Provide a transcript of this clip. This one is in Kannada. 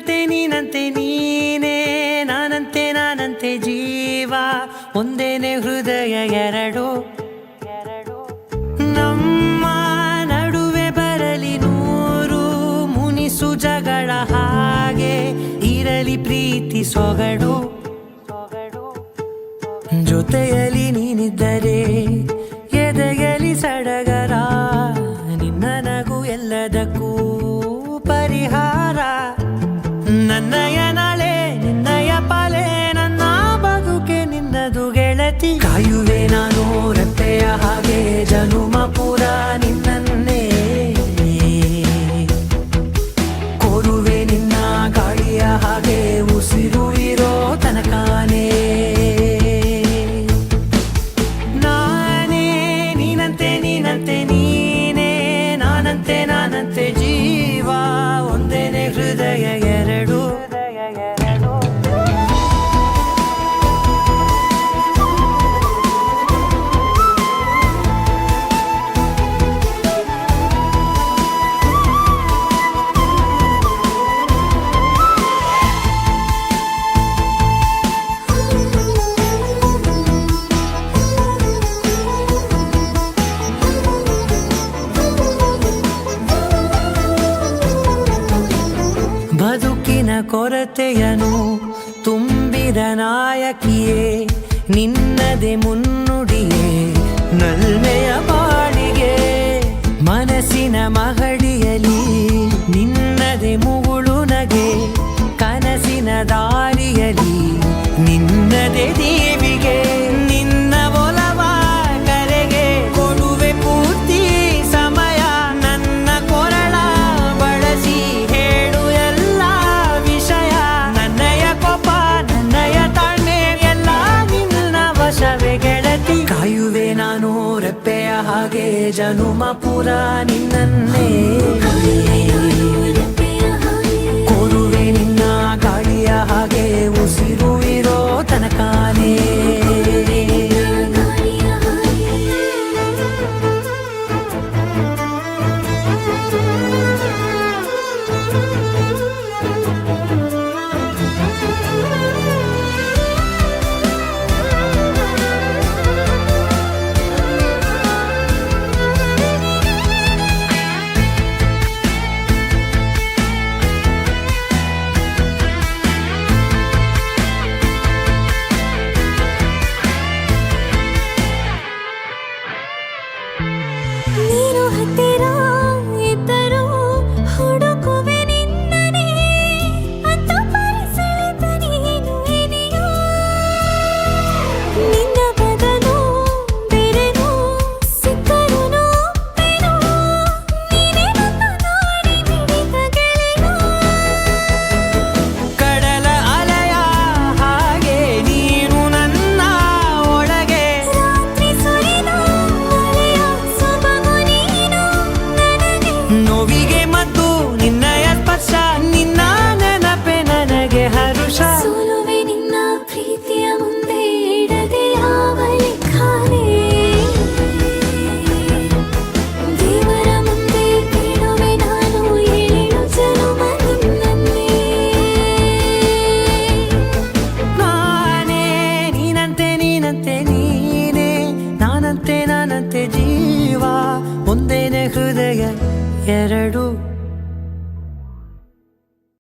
ನೀನಂತೆ ನೀನೇ ನಾನಂತೆ ಜೀವ ಒಂದೇನೆ ಹೃದಯ ಎರಡು ನಮ್ಮ ನಡುವೆ ಬರಲಿ ನೂರು ಮುನಿಸು ಜಗಳ ಹಾಗೆ ಇರಲಿ ಪ್ರೀತಿ ಸೊಗಡು ಜೊತೆಯಲ್ಲಿ ನೀನಿದ್ದರೆ ಎದೆಯಲಿ ಸಡಗರ ನಿನ್ನ ನಗು ಎಲ್ಲದಕ್ಕೂ ಪರಿಹಾರ ನನ್ನಯ ನಾಳೆ ನಿನ್ನಯ ಪಾಲೆ ನನ್ನ ಬದುಕೆ ನಿನ್ನದು ಗೆಳತಿ ಕಾಯುವೆ ನಾನು ರೆಪ್ಪೆಯ ಹಾಗೆ ಜನುಮ ಪೂರ ನಿನ್ನನ್ನೇ ಕೋರುವೆ ನಿನ್ನ ಗಾಳಿಯ ಹಾಗೆ ಉಸಿರು ಇರೋ ತನಕಾನೇ ನಾನೇ ನೀನಂತೆ ನೀನೇ ನಾನಂತೆ ಜೀವ ಒಂದೇನೆ ಹೃದಯ ಎರಡು ಬದುಕಿನ ಕೊರತೆಯನು ತುಂಬಿದ ನಾಯಕಿಯೇ ನಿನ್ನದೆ ಮುನ್ನುಡಿಯೇ ನಲ್ಮೆಯ ಬಾಳಿಗೆ ಮನಸ್ಸಿನ ಮಹಡಿಯಲಿ ನಿನ್ನದೆ ಮುಗುಳು ನಗೆ ಕನಸಿನ ದಾರಿಯಲಿ ನಿನ್ನದೆ ದೇವಿಗೆ ನಿನ್ನ ಒಲವ ಕರೆಗೆ ಕೊಡುವೆ ಪೂರ್ತಿ ಸಮಯ ನನ್ನ ಕೊರಳ ಬಳಸಿ ಹೇಳು ಎಲ್ಲ ವಿಷಯ ನನ್ನಯ ಕೋಪ ನನ್ನಯ ತಾಳ್ಮೆ ಎಲ್ಲ ನಿನ್ನ ವಶವೇ ಗೆಳತಿ ಕಾಯುವೆ ನಾನು ರೆಪ್ಪೆಯ ಹಾಗೆ ಜನುಮ ಪುರ ನಿನ್ನನ್ನೇ ಕೋರುವೆ ನಿನ್ನ ಗಾಳಿಯ ಹಾಗೆ ಉಸಿರು ಇರೋ ತನಕಾನೇ ನೀನು ಹತ್ತಿರ ಇದ್ದರೂ ಹುಡುಕುವೆ ನಿನ್ನನೇ ಅಂತ ಪರಿಸೆಳೆತ ನೀನು ಇದೆಯೋ ನಿನ್ನ ಬದಲು ಬೇರೆನೋ ಸಿಕ್ಕರೂ ಒಪ್ಪೆನೋ ನೀನೇ ನನ್ನ ನಾಡಿ ಮಿಡಿತ ಗೆಳೆಯೋ ಕಡಲ ಅಲೆಯ ಹಾಗೆ ನೀನು ನನ್ನ ಒಳಗೆ ರಾತ್ರಿ ಸುರಿದ ಮಳೆಯ ಸೊಬಗು ನೀನು ನನಗೆ ನೋವಿಗೆ ಮತ್ತು ನಿನ್ನಯ ಸ್ಪರ್ಶ ನಿನ್ನ ನೆನಪೆ ನನಗೆ ಹರುಷ ಸೋಲುವೆ ನಿನ್ನ ಪ್ರೀತಿಯ ಮುಂದೆ ಇಡದೆ ಯಾವ ಲೆಕ್ಕನೇ ದೇವರ ಮುಂದೆ ಕೇಳುವೆ ನಾನು ಏಳು ಜನುಮ ನಿನ್ನನ್ನೇ ನಾನೇ ನೀನಂತೆ ನೀನೇ ನಾನಂತೆ ಜೀವ ಒಂದೇನೆ ಹೃದಯ ಎರಡು